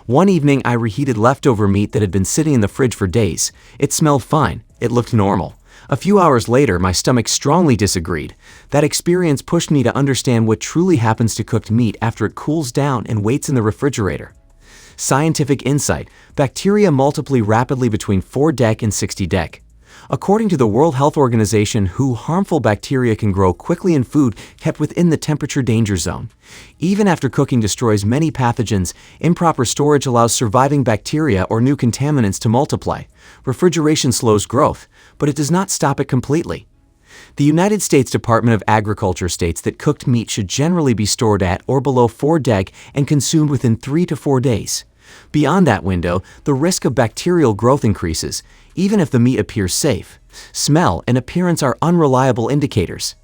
One evening, I reheated leftover meat that had been sitting in the fridge for days. It smelled fine. It looked normal. A few hours later, my stomach strongly disagreed. That experience pushed me to understand what truly happens to cooked meat after it cools down and waits in the refrigerator. Scientific insight: bacteria multiply rapidly between 4 dec and 60 dec. According to the World Health Organization, harmful bacteria can grow quickly in food kept within the temperature danger zone. Even after cooking destroys many pathogens, improper storage allows surviving bacteria or new contaminants to multiply. Refrigeration slows growth, but it does not stop it completely. The United States Department of Agriculture states that cooked meat should generally be stored at or below 4 dec and consumed within 3 to 4 days. Beyond that window, the risk of bacterial growth increases, even if the meat appears safe. Smell and appearance are unreliable indicators.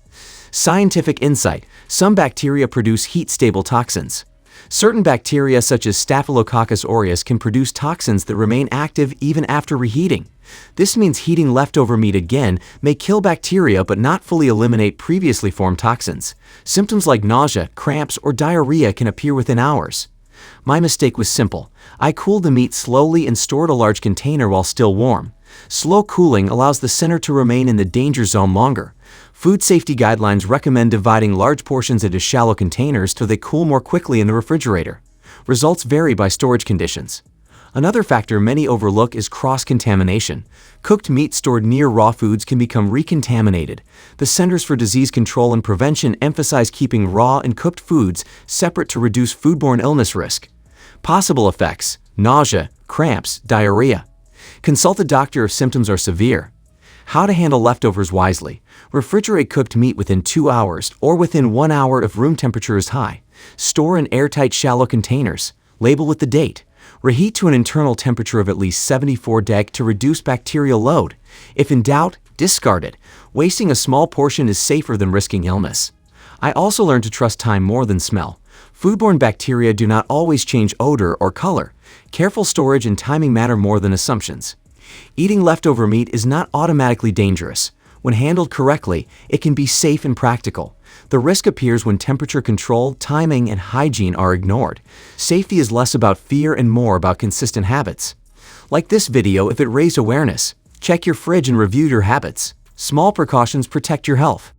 Scientific insight: some bacteria produce heat-stable toxins. Certain bacteria such as Staphylococcus aureus can produce toxins that remain active even after reheating. This means heating leftover meat again may kill bacteria but not fully eliminate previously formed toxins. Symptoms like nausea, cramps, or diarrhea can appear within hours. My mistake was simple. I cooled the meat slowly and stored a large container while still warm. Slow cooling allows the center to remain in the danger zone longer. Food safety guidelines recommend dividing large portions into shallow containers so they cool more quickly in the refrigerator. Results vary by storage conditions. Another factor many overlook is cross-contamination. Cooked meat stored near raw foods can become recontaminated. The Centers for Disease Control and Prevention emphasize keeping raw and cooked foods separate to reduce foodborne illness risk. Possible effects: nausea, cramps, diarrhea. Consult a doctor if symptoms are severe. How to handle leftovers wisely: refrigerate cooked meat within 2 hours or within 1 hour if room temperature is high. Store in airtight shallow containers. Label with the date. Reheat to an internal temperature of at least 74 dec to reduce bacterial load. If in doubt, discard it. Wasting a small portion is safer than risking illness. I also learned to trust time more than smell. Foodborne bacteria do not always change odor or color. Careful storage and timing matter more than assumptions. Eating leftover meat is not automatically dangerous. When handled correctly, it can be safe and practical. The risk appears when temperature control, timing, and hygiene are ignored. Safety is less about fear and more about consistent habits. Like this video if it raised awareness. Check your fridge and review your habits. Small precautions protect your health.